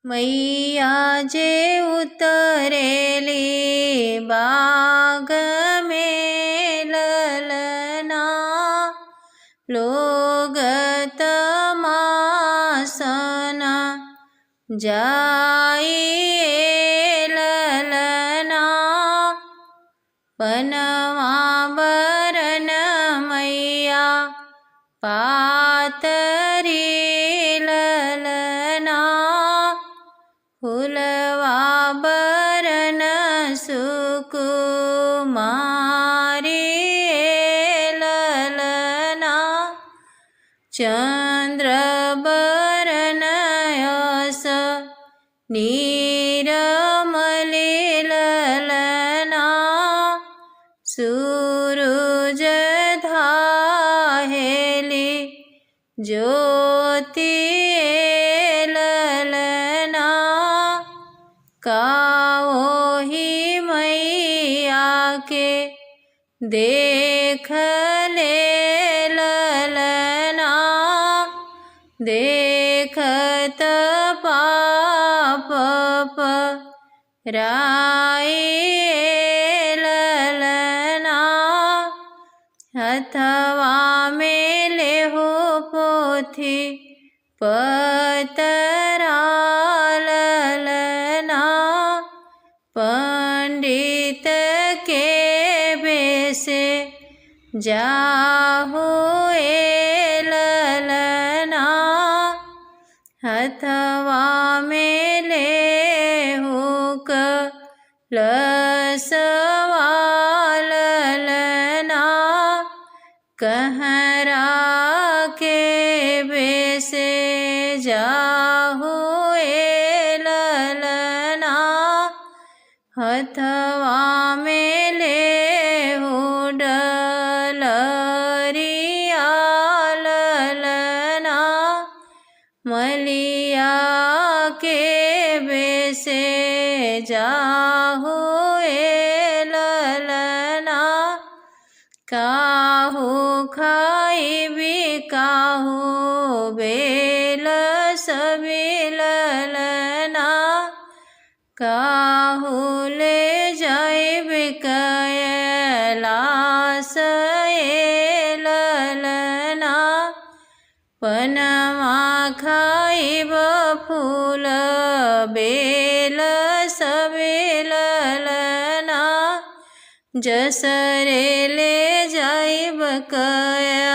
मैया जे उतरेली बाग में ललना, लोग तमासना जाइए ललना। पनवा बरन मैया पातरी ललना, फूलवा बरन सुकुमारी ललना। चंद्र बरन यश नीरमली ललना, सूरज धाहेली ज्योति ललना। काओही मैया के देख ले ललना, देखत पाप पराए ललना। हथवा में लेहु पोथी पतरा ललना, पंडित के बेसे जाहुए ललना। हथवा में लेहु कलशवा ललना, कहरा के बेसे जाहुए ललना। हथवा में लेहु डलरिया ललना, मलिया के बेसे जाहुए ललना। काहू खाइबी काहू बेल सबी ललना, काहू ले जाइब कैलास ललना। पनवा खाइब फूल बेल सबे ललना, जसरे ले जाइब कैलास।